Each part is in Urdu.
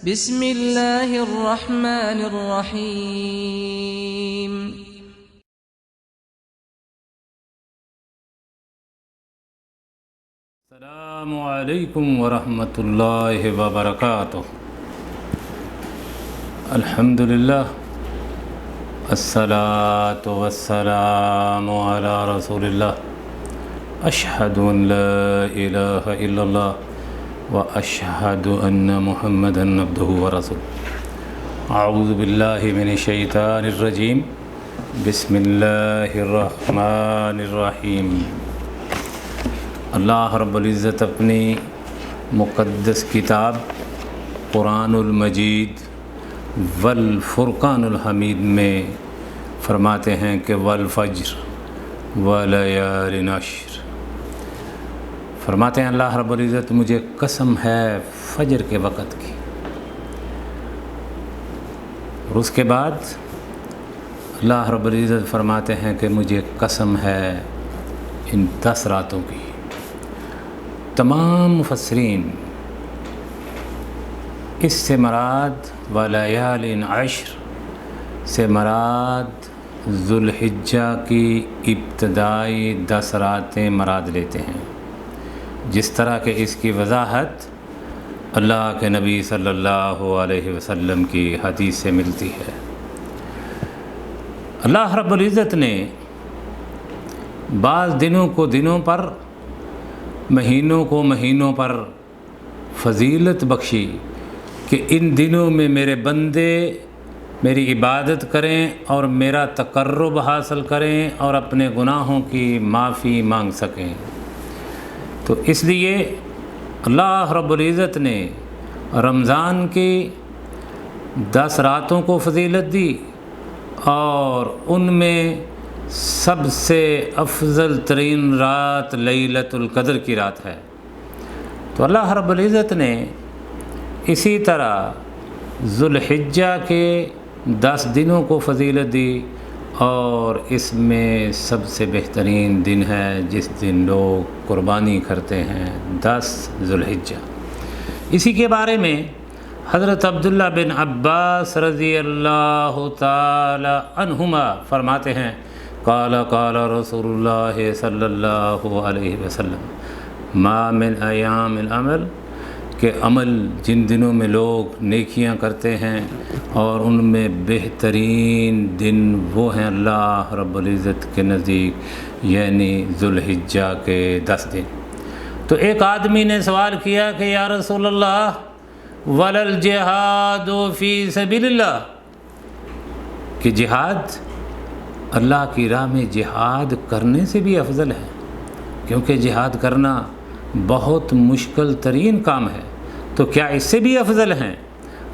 بسم اللہ الرحمن الرحیم السلام علیکم ورحمۃ اللہ وبرکاتہ۔ الحمدللہ الصلاۃ والسلام علی رسول اللہ، اشہد ان لا الہ الا اللہ واشہد ان محمدا عبدہ ورسولہ۔ اعوذ باللہ من الشیطان الرجیم، بسم اللہ الرحمن الرحیم۔ اللہ رب العزت اپنی مقدس کتاب قرآن المجید والفرقان الحمید میں فرماتے ہیں کہ والفجر ولیال عشر، فرماتے ہیں اللہ رب العزت مجھے قسم ہے فجر کے وقت کی، اور اس کے بعد اللہ رب العزت فرماتے ہیں کہ مجھے قسم ہے ان 10 راتوں کی۔ تمام مفسرین اس سے مراد ولیال عشر سے مراد ذوالحجہ کی ابتدائی 10 راتیں مراد لیتے ہیں، جس طرح کہ اس کی وضاحت اللہ کے نبی صلی اللہ علیہ وسلم کی حدیث سے ملتی ہے۔ اللہ رب العزت نے بعض دنوں کو دنوں پر، مہینوں کو مہینوں پر فضیلت بخشی کہ ان دنوں میں میرے بندے میری عبادت کریں اور میرا تقرب حاصل کریں اور اپنے گناہوں کی معافی مانگ سکیں۔ تو اس لیے اللہ رب العزت نے رمضان کی 10 راتوں کو فضیلت دی، اور ان میں سب سے افضل ترین رات لیلۃ القدر کی رات ہے۔ تو اللہ رب العزت نے اسی طرح ذوالحجہ کے 10 دنوں کو فضیلت دی، اور اس میں سب سے بہترین دن ہے جس دن لوگ قربانی کرتے ہیں، 10 ذوالحجہ۔ اسی کے بارے میں حضرت عبداللہ بن عباس رضی اللہ تعالی عنہما فرماتے ہیں، قال قال رسول اللہ صلی اللہ علیہ وسلم ما من ایام العمل، کہ عمل جن دنوں میں لوگ نیکیاں کرتے ہیں اور ان میں بہترین دن وہ ہیں اللہ رب العزت کے نزدیک، یعنی ذوالحجہ کے 10 دن۔ تو ایک آدمی نے سوال کیا کہ یا رسول اللہ ولل جہاد فی سبیل اللہ، کہ جہاد اللہ کی راہ میں جہاد کرنے سے بھی افضل ہے، کیونکہ جہاد کرنا بہت مشکل ترین کام ہے، تو کیا اس سے بھی افضل ہیں؟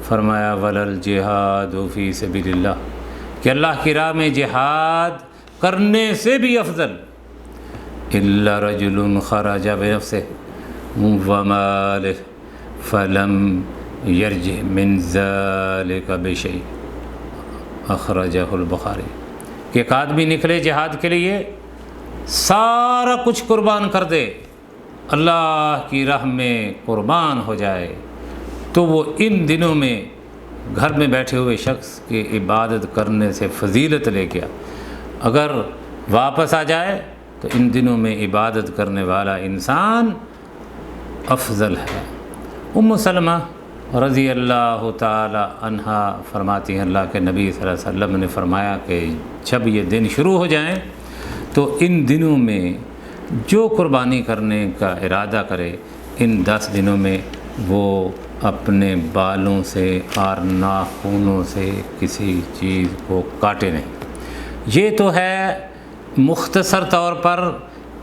فرمایا ولل جہاد فی سبیل اللہ، کہ اللہ کی راہ میں جہاد کرنے سے بھی افضل۔ الا رجل خرج بنفسه وماله فلم یرجع من ذلك بشیء، اخرجہ البخاری، کہ ایک آدمی نکلے جہاد کے لیے، سارا کچھ قربان کر دے، اللہ کی راہ میں قربان ہو جائے، تو وہ ان دنوں میں گھر میں بیٹھے ہوئے شخص کی عبادت کرنے سے فضیلت لے گیا، اگر واپس آ جائے تو ان دنوں میں عبادت کرنے والا انسان افضل ہے۔ ام سلمہ رضی اللہ تعالی عنہا فرماتی ہیں اللہ کے نبی صلی اللہ علیہ وسلم نے فرمایا کہ جب یہ دن شروع ہو جائیں تو ان دنوں میں جو قربانی کرنے کا ارادہ کرے، ان 10 دنوں میں وہ اپنے بالوں سے اور ناخنوں سے کسی چیز کو کاٹے نہیں۔ یہ تو ہے مختصر طور پر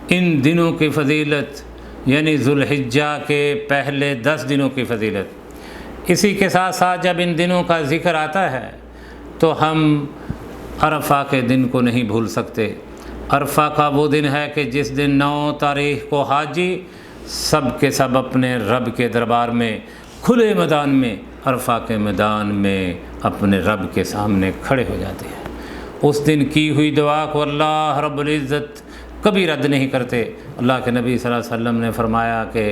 ان دنوں کی فضیلت، یعنی ذوالحجہ کے پہلے 10 دنوں کی فضیلت۔ اسی کے ساتھ ساتھ جب ان دنوں کا ذکر آتا ہے تو ہم عرفہ کے دن کو نہیں بھول سکتے۔ عرفہ کا وہ دن ہے کہ جس دن 9 تاریخ کو حاجی سب کے سب اپنے رب کے دربار میں کھلے میدان میں، عرفہ کے میدان میں اپنے رب کے سامنے کھڑے ہو جاتے ہیں۔ اس دن کی ہوئی دعا کو اللہ رب العزت کبھی رد نہیں کرتے۔ اللہ کے نبی صلی اللہ علیہ وسلم نے فرمایا کہ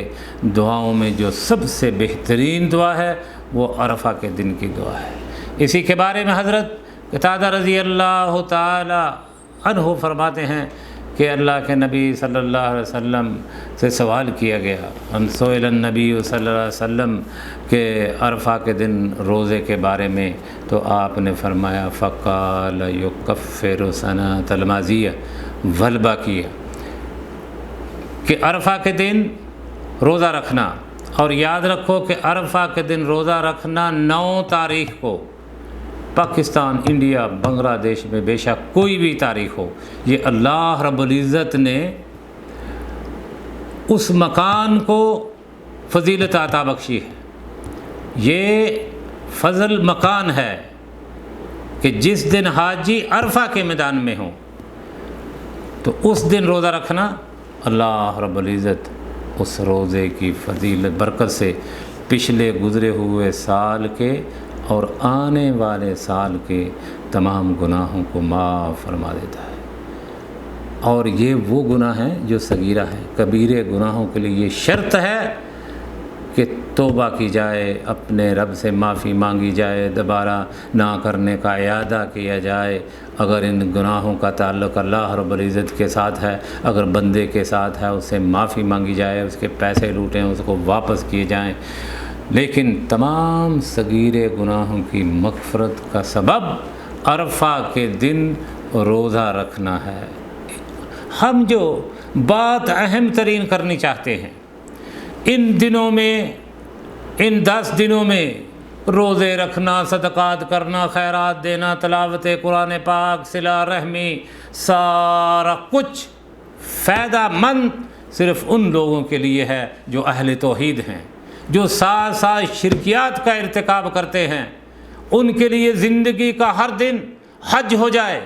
دعاؤں میں جو سب سے بہترین دعا ہے وہ عرفہ کے دن کی دعا ہے۔ اسی کے بارے میں حضرت قتادہ رضی اللہ تعالی عنہ فرماتے ہیں کہ اللہ کے نبی صلی اللہ علیہ وسلم سے سوال کیا گیا، ان سئل النبی صلی اللہ علیہ وسلم کہ عرفہ کے دن روزے کے بارے میں، تو آپ نے فرمایا فقال یکفر سنۃ الماضیہ والباقیہ، کہ عرفہ کے دن روزہ رکھنا، اور یاد رکھو کہ عرفہ کے دن روزہ رکھنا 9 تاریخ کو، پاکستان، انڈیا، بنگلہ دیش میں بے شک کوئی بھی تاریخ ہو، یہ اللہ رب العزت نے اس مکان کو فضیلت عطا بخشی ہے۔ یہ فضل مکان ہے کہ جس دن حاجی عرفہ کے میدان میں ہوں تو اس دن روزہ رکھنا، اللہ رب العزت اس روزے کی فضیلت برکت سے پچھلے گزرے ہوئے سال کے اور آنے والے سال کے تمام گناہوں کو معاف فرما دیتا ہے۔ اور یہ وہ گناہ ہیں جو صغیرہ ہیں، کبیرے گناہوں کے لیے یہ شرط ہے کہ توبہ کی جائے، اپنے رب سے معافی مانگی جائے، دوبارہ نہ کرنے کا اعادہ کیا جائے۔ اگر ان گناہوں کا تعلق اللہ رب العزت کے ساتھ ہے، اگر بندے کے ساتھ ہے، اس سے معافی مانگی جائے، اس کے پیسے لوٹیں، اس کو واپس کیے جائیں۔ لیکن تمام صغیرے گناہوں کی مغفرت کا سبب عرفہ کے دن روزہ رکھنا ہے۔ ہم جو بات اہم ترین کرنی چاہتے ہیں، ان دنوں میں، ان 10 دنوں میں روزے رکھنا، صدقات کرنا، خیرات دینا، تلاوت قرآن پاک، صلہ رحمی، سارا کچھ فائدہ مند صرف ان لوگوں کے لیے ہے جو اہل توحید ہیں، جو ساتھ ساتھ شرکیات کا ارتکاب کرتے ہیں۔ ان کے لیے زندگی کا ہر دن حج ہو جائے،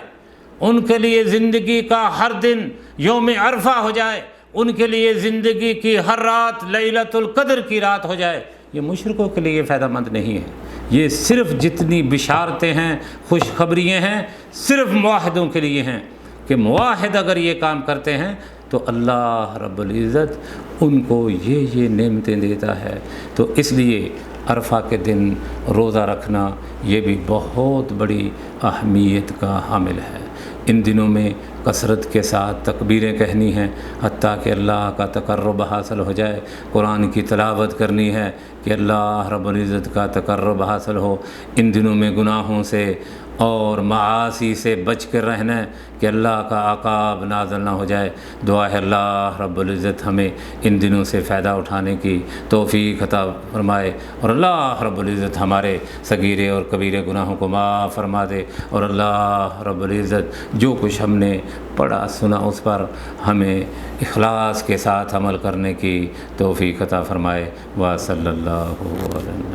ان کے لیے زندگی کا ہر دن یوم عرفہ ہو جائے، ان کے لیے زندگی کی ہر رات لیلۃ القدر کی رات ہو جائے، یہ مشرکوں کے لیے فائدہ مند نہیں ہے۔ یہ صرف جتنی بشارتیں ہیں، خوشخبریاں ہیں، صرف موحدوں کے لیے ہیں کہ موحد اگر یہ کام کرتے ہیں تو اللہ رب العزت ان کو یہ نعمتیں دیتا ہے۔ تو اس لیے عرفہ کے دن روزہ رکھنا یہ بھی بہت بڑی اہمیت کا حامل ہے۔ ان دنوں میں کثرت کے ساتھ تکبیریں کہنی ہیں حتیٰ کہ اللہ کا تقرب حاصل ہو جائے، قرآن کی تلاوت کرنی ہے کہ اللہ رب العزت کا تقرب حاصل ہو۔ ان دنوں میں گناہوں سے اور معاصی سے بچ کر رہنا ہے کہ اللہ کا عقاب نازل نہ ہو جائے۔ دعا ہے اللہ رب العزت ہمیں ان دنوں سے فائدہ اٹھانے کی توفیق عطا فرمائے، اور اللہ رب العزت ہمارے صغیرے اور کبیرے گناہوں کو معاف فرما دے، اور اللہ رب العزت جو کچھ ہم نے پڑھا سنا اس پر ہمیں اخلاص کے ساتھ عمل کرنے کی توفیق عطا فرمائے۔ وصلی اللہ علیہ وسلم۔